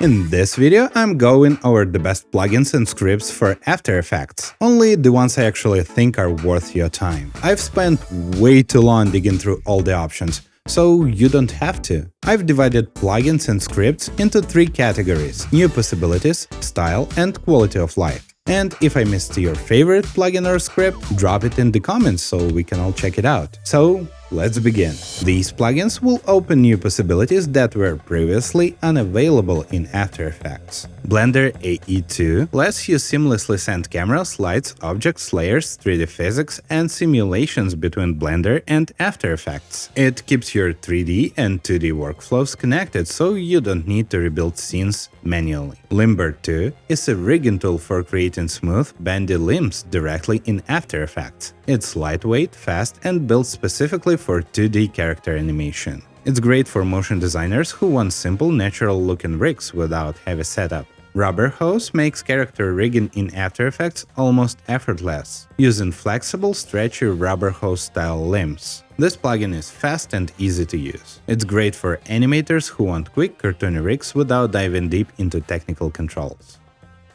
In this video, I'm going over the best plugins and scripts for After Effects, only the ones I actually think are worth your time. I've spent way too long digging through all the options, so you don't have to. I've divided plugins and scripts into three categories: new possibilities, style, and quality of life. And if I missed your favorite plugin or script, drop it in the comments so we can all check it out. So, let's begin. These plugins will open new possibilities that were previously unavailable in After Effects. Blender AE2 lets you seamlessly send cameras, lights, objects, layers, 3D physics, and simulations between Blender and After Effects. It keeps your 3D and 2D workflows connected, so you don't need to rebuild scenes manually. Limber 2 is a rigging tool for creating smooth, bendy limbs directly in After Effects. It's lightweight, fast, and built specifically for 2D character animation. It's great for motion designers who want simple, natural-looking rigs without heavy setup. Rubber Hose makes character rigging in After Effects almost effortless, using flexible, stretchy rubber hose-style limbs. This plugin is fast and easy to use. It's great for animators who want quick, cartoony rigs without diving deep into technical controls.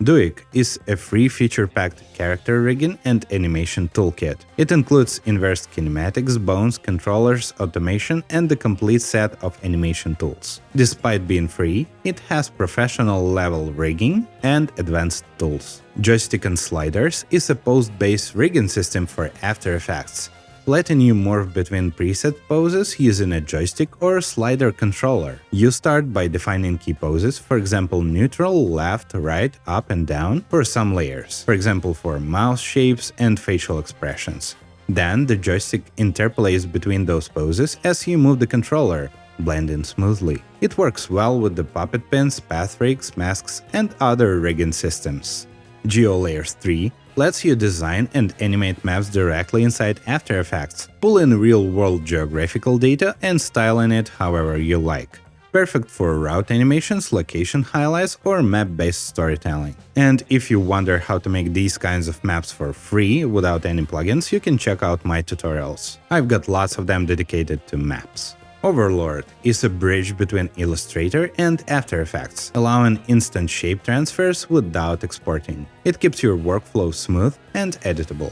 Duik is a free feature-packed character rigging and animation toolkit. It includes inverse kinematics, bones, controllers, automation, and the complete set of animation tools. Despite being free, it has professional-level rigging and advanced tools. Joystick and Sliders is a post-based rigging system for After Effects, letting you morph between preset poses using a joystick or slider controller. You start by defining key poses, for example neutral, left, right, up and down, for some layers, for example for mouth shapes and facial expressions. Then the joystick interpolates between those poses as you move the controller, blending smoothly. It works well with the puppet pins, path rigs, masks, and other rigging systems. GeoLayers 3 lets you design and animate maps directly inside After Effects, pull in real-world geographical data and styling it however you like. Perfect for route animations, location highlights, or map-based storytelling. And if you wonder how to make these kinds of maps for free without any plugins, you can check out my tutorials. I've got lots of them dedicated to maps. Overlord is a bridge between Illustrator and After Effects, allowing instant shape transfers without exporting. It keeps your workflow smooth and editable.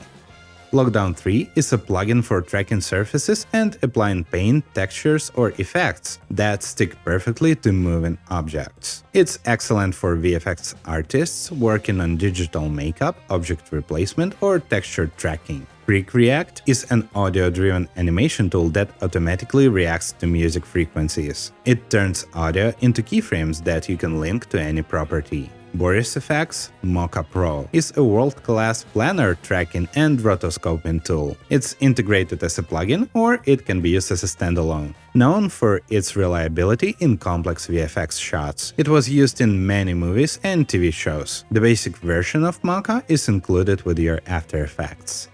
Lockdown 3 is a plugin for tracking surfaces and applying paint, textures, or effects that stick perfectly to moving objects. It's excellent for VFX artists working on digital makeup, object replacement, or texture tracking. Freak React is an audio-driven animation tool that automatically reacts to music frequencies. It turns audio into keyframes that you can link to any property. Boris FX Mocha Pro is a world-class planar tracking and rotoscoping tool. It's integrated as a plugin, or it can be used as a standalone. Known for its reliability in complex VFX shots, it was used in many movies and TV shows. The basic version of Mocha is included with your After Effects.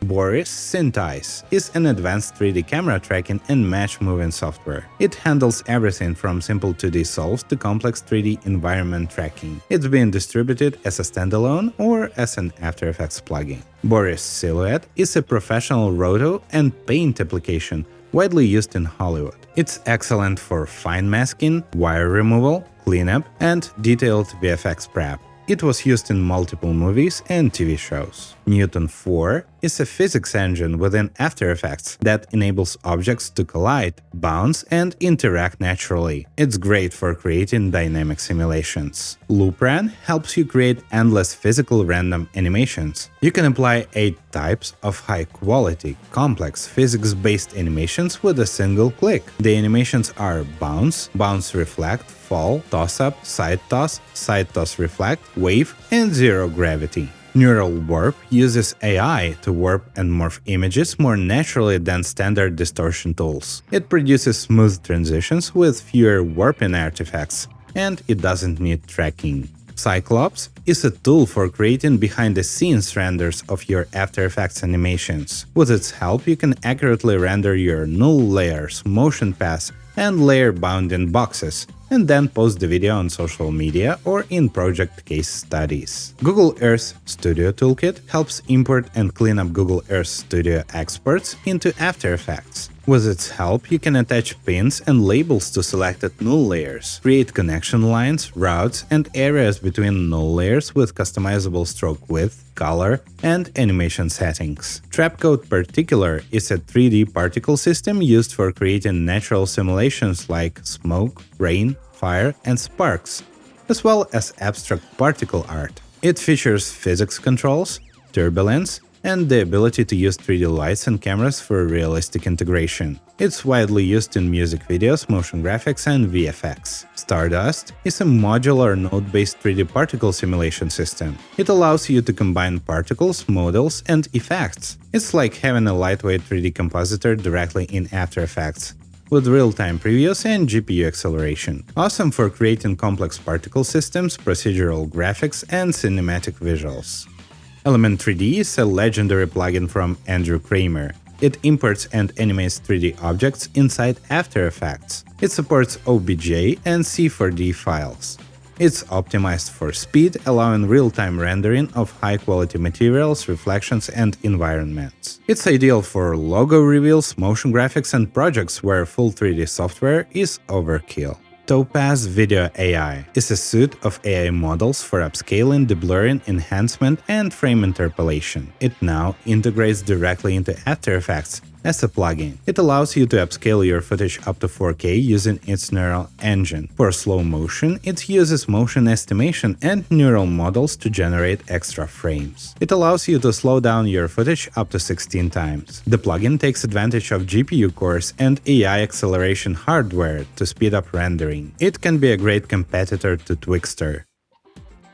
Boris Synthesize is an advanced 3D camera tracking and mesh moving software. It handles everything from simple 2D solves to complex 3D environment tracking. It's being distributed as a standalone or as an After Effects plugin. Boris Silhouette is a professional roto and paint application widely used in Hollywood. It's excellent for fine masking, wire removal, cleanup, and detailed VFX prep. It was used in multiple movies and TV shows. Newton 4 is a physics engine within After Effects that enables objects to collide, bounce, and interact naturally. It's great for creating dynamic simulations. Loopran helps you create endless physical random animations. You can apply 8 types of high-quality, complex physics-based animations with a single click. The animations are bounce, bounce reflect, fall, toss-up, side toss reflect, wave, and zero gravity. Neural Warp uses AI to warp and morph images more naturally than standard distortion tools. It produces smooth transitions with fewer warping artifacts, and it doesn't need tracking. Cyclops is a tool for creating behind-the-scenes renders of your After Effects animations. With its help, you can accurately render your null layers, motion paths, and layer bounding boxes, and then post the video on social media or in project case studies. Google Earth Studio Toolkit helps import and clean up Google Earth Studio exports into After Effects. With its help, you can attach pins and labels to selected null layers, create connection lines, routes, and areas between null layers with customizable stroke width, color, and animation settings. Trapcode Particular is a 3D particle system used for creating natural simulations like smoke, rain, fire, and sparks, as well as abstract particle art. It features physics controls, turbulence, and the ability to use 3D lights and cameras for realistic integration. It's widely used in music videos, motion graphics, and VFX. Stardust is a modular node-based 3D particle simulation system. It allows you to combine particles, models, and effects. It's like having a lightweight 3D compositor directly in After Effects, with real-time previews and GPU acceleration. Awesome for creating complex particle systems, procedural graphics, and cinematic visuals. Element 3D is a legendary plugin from Andrew Kramer. It imports and animates 3D objects inside After Effects. It supports OBJ and C4D files. It's optimized for speed, allowing real-time rendering of high-quality materials, reflections, and environments. It's ideal for logo reveals, motion graphics, and projects where full 3D software is overkill. Topaz Video AI is a suite of AI models for upscaling, deblurring, enhancement, and frame interpolation. It now integrates directly into After Effects as a plugin. It allows you to upscale your footage up to 4K using its neural engine. For slow motion, it uses motion estimation and neural models to generate extra frames. It allows you to slow down your footage up to 16 times. The plugin takes advantage of GPU cores and AI acceleration hardware to speed up rendering. It can be a great competitor to Twixtor.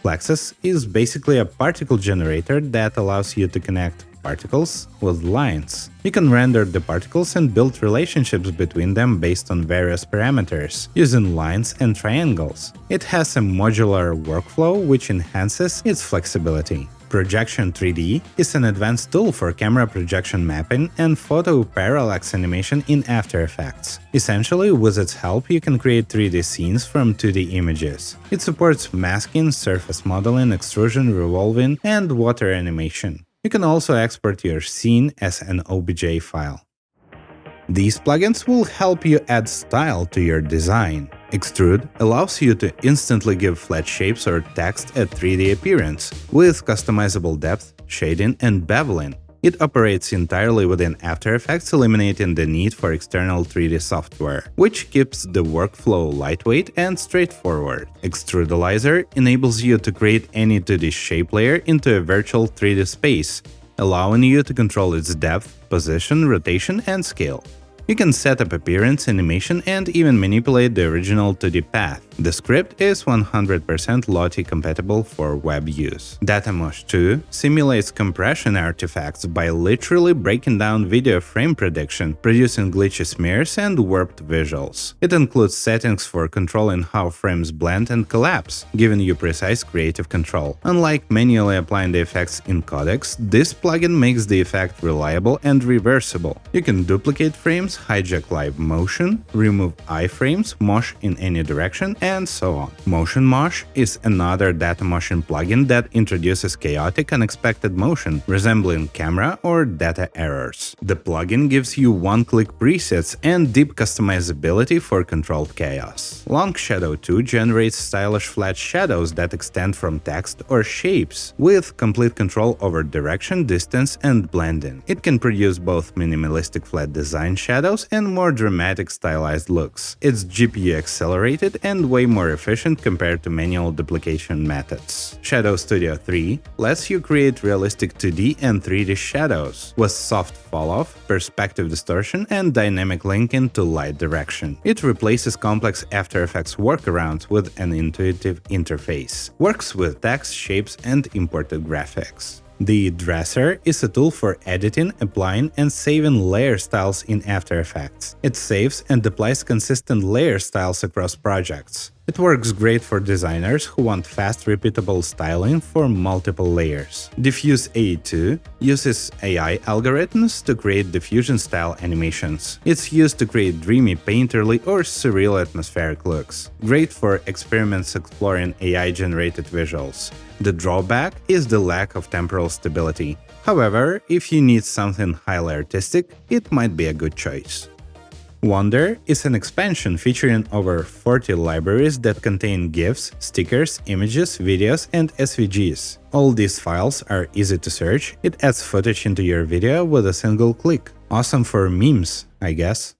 Plexus is basically a particle generator that allows you to connect particles with lines. You can render the particles and build relationships between them based on various parameters, using lines and triangles. It has a modular workflow which enhances its flexibility. Projection 3D is an advanced tool for camera projection mapping and photo parallax animation in After Effects. Essentially, with its help, you can create 3D scenes from 2D images. It supports masking, surface modeling, extrusion, revolving, and water animation. You can also export your scene as an OBJ file. These plugins will help you add style to your design. Extrude allows you to instantly give flat shapes or text a 3D appearance, with customizable depth, shading, and beveling. It operates entirely within After Effects, eliminating the need for external 3D software, which keeps the workflow lightweight and straightforward. Extrudalizer enables you to create any 2D shape layer into a virtual 3D space, allowing you to control its depth, position, rotation, and scale. You can set up appearance, animation, and even manipulate the original 2D path. The script is 100% Lottie compatible for web use. DataMosh 2 simulates compression artifacts by literally breaking down video frame prediction, producing glitchy smears and warped visuals. It includes settings for controlling how frames blend and collapse, giving you precise creative control. Unlike manually applying the effects in Codex, this plugin makes the effect reliable and reversible. You can duplicate frames, hijack live motion, remove iframes, mosh in any direction, and so on. Motion Mosh is another DataMotion plugin that introduces chaotic, unexpected motion, resembling camera or data errors. The plugin gives you one-click presets and deep customizability for controlled chaos. Long Shadow 2 generates stylish flat shadows that extend from text or shapes, with complete control over direction, distance, and blending. It can produce both minimalistic flat design shadows and more dramatic stylized looks. It's GPU accelerated and way more efficient compared to manual duplication methods. Shadow Studio 3 lets you create realistic 2D and 3D shadows, with soft fall-off, perspective distortion, and dynamic linking to light direction. It replaces complex After Effects workarounds with an intuitive interface. Works with text, shapes, and imported graphics. The Dresser is a tool for editing, applying, and saving layer styles in After Effects. It saves and applies consistent layer styles across projects. It works great for designers who want fast, repeatable styling for multiple layers. Diffuse AE2 uses AI algorithms to create diffusion-style animations. It's used to create dreamy, painterly, or surreal atmospheric looks. Great for experiments exploring AI-generated visuals. The drawback is the lack of temporal stability. However, if you need something highly artistic, it might be a good choice. Wonder is an expansion featuring over 40 libraries that contain GIFs, stickers, images, videos, and SVGs. All these files are easy to search, it adds footage into your video with a single click. Awesome for memes, I guess.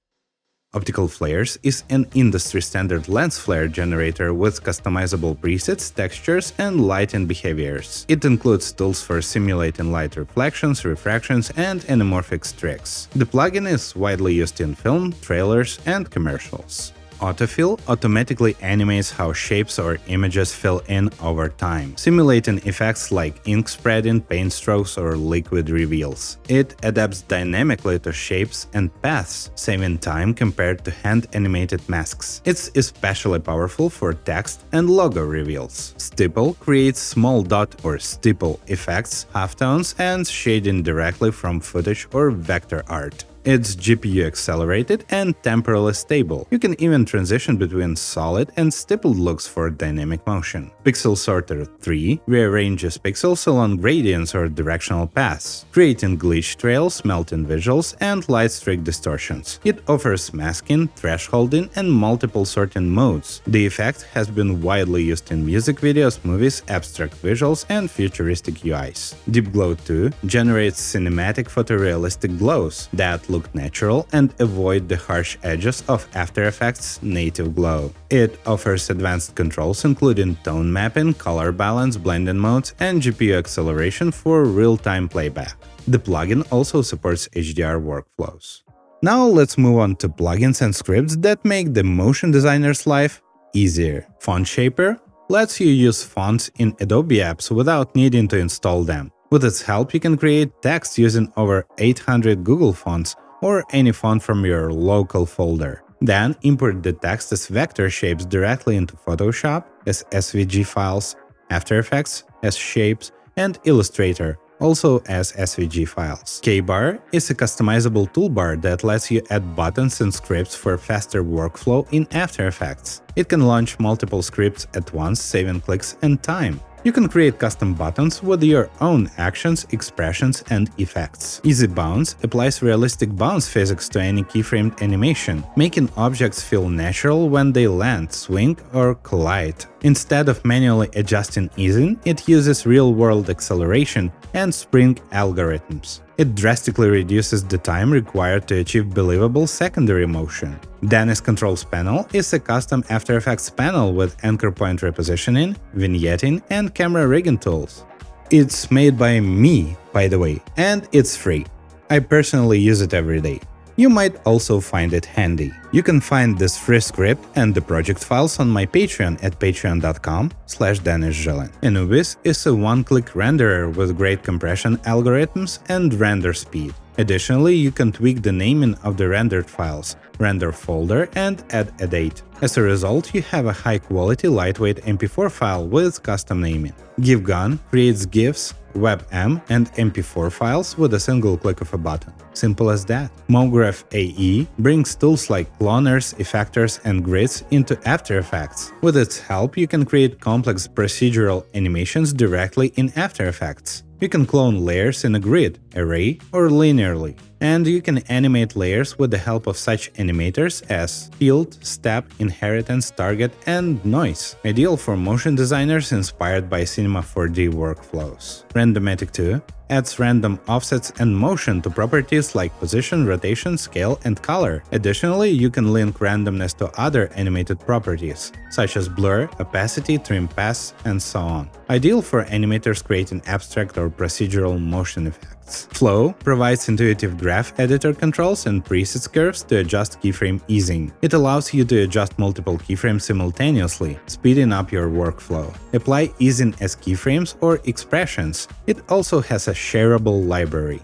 Optical Flares is an industry-standard lens flare generator with customizable presets, textures, and lighting behaviors. It includes tools for simulating light reflections, refractions, and anamorphic streaks. The plugin is widely used in film, trailers, and commercials. Autofill automatically animates how shapes or images fill in over time, simulating effects like ink spreading, paint strokes, or liquid reveals. It adapts dynamically to shapes and paths, saving time compared to hand-animated masks. It's especially powerful for text and logo reveals. Stipple creates small dot or stipple effects, halftones, and shading directly from footage or vector art. It's GPU accelerated and temporally stable. You can even transition between solid and stippled looks for dynamic motion. Pixel Sorter 3 rearranges pixels along gradients or directional paths, creating glitch trails, melting visuals, and light streak distortions. It offers masking, thresholding, and multiple sorting modes. The effect has been widely used in music videos, movies, abstract visuals, and futuristic UIs. Deep Glow 2 generates cinematic photorealistic glows that look natural and avoid the harsh edges of After Effects' native glow. It offers advanced controls including tone mapping, color balance, blending modes, and GPU acceleration for real-time playback. The plugin also supports HDR workflows. Now let's move on to plugins and scripts that make the motion designer's life easier. Font Shaper lets you use fonts in Adobe apps without needing to install them. With its help, you can create text using over 800 Google fonts or any font from your local folder. Then import the text as vector shapes directly into Photoshop as SVG files, After Effects as shapes, and Illustrator also as SVG files. K-Bar is a customizable toolbar that lets you add buttons and scripts for faster workflow in After Effects. It can launch multiple scripts at once, saving clicks and time. You can create custom buttons with your own actions, expressions, and effects. Easy Bounce applies realistic bounce physics to any keyframed animation, making objects feel natural when they land, swing, or collide. Instead of manually adjusting easing, it uses real-world acceleration and spring algorithms. It drastically reduces the time required to achieve believable secondary motion. Danish Controls Panel is a custom After Effects panel with anchor point repositioning, vignetting, and camera rigging tools. It's made by me, by the way, and it's free. I personally use it every day. You might also find it handy. You can find this free script and the project files on my Patreon at patreon.com/DennisJelin. Anubis is a one-click renderer with great compression algorithms and render speed. Additionally, you can tweak the naming of the rendered files, render folder, and add a date. As a result, you have a high-quality, lightweight MP4 file with custom naming. GIFGun creates GIFs, WebM, and MP4 files with a single click of a button. Simple as that. MoGraph AE brings tools like cloners, effectors, and grids into After Effects. With its help, you can create complex procedural animations directly in After Effects. You can clone layers in a grid, array, or linearly. And you can animate layers with the help of such animators as field, step, inheritance, target, and noise, ideal for motion designers inspired by Cinema 4D workflows. Randomatic 2 adds random offsets and motion to properties like position, rotation, scale, and color. Additionally, you can link randomness to other animated properties, such as blur, opacity, trim paths, and so on. Ideal for animators creating abstract or procedural motion effects. Flow provides intuitive graph editor controls and presets curves to adjust keyframe easing. It allows you to adjust multiple keyframes simultaneously, speeding up your workflow. Apply easing as keyframes or expressions. It also has a shareable library.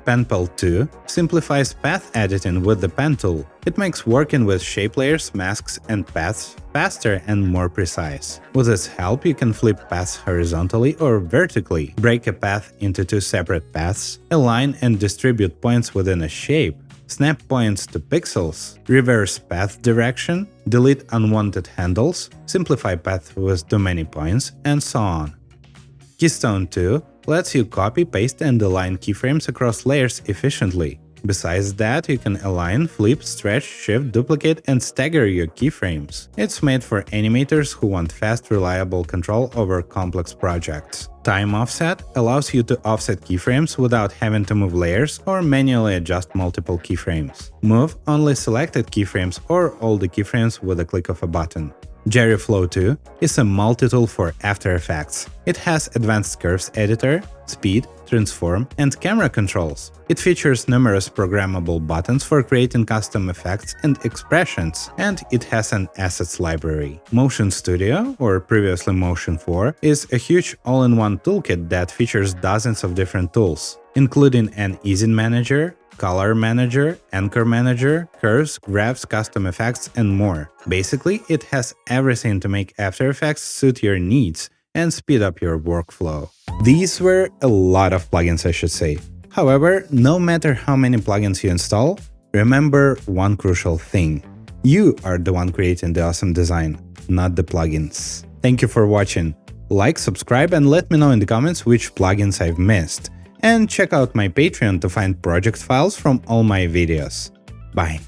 PenPal 2 simplifies path editing with the pen tool. It makes working with shape layers, masks, and paths faster and more precise. With its help, you can flip paths horizontally or vertically, break a path into two separate paths, align and distribute points within a shape, snap points to pixels, reverse path direction, delete unwanted handles, simplify path with too many points, and so on. Keystone 2 lets you copy, paste, and align keyframes across layers efficiently. Besides that, you can align, flip, stretch, shift, duplicate, and stagger your keyframes. It's made for animators who want fast, reliable control over complex projects. Time offset allows you to offset keyframes without having to move layers or manually adjust multiple keyframes. Move only selected keyframes or all the keyframes with a click of a button. Jerry Flow 2 is a multi-tool for After Effects. It has advanced curves editor, speed, transform, and camera controls. It features numerous programmable buttons for creating custom effects and expressions, and it has an assets library. Motion Studio, or previously Motion 4, is a huge all-in-one toolkit that features dozens of different tools, including an easing manager, color manager, anchor manager, curves, graphs, custom effects, and more. Basically, it has everything to make After Effects suit your needs and speed up your workflow. These were a lot of plugins, I should say. However, no matter how many plugins you install, remember one crucial thing. You are the one creating the awesome design, not the plugins. Thank you for watching. Like, subscribe, and let me know in the comments which plugins I've missed. And check out my Patreon to find project files from all my videos. Bye!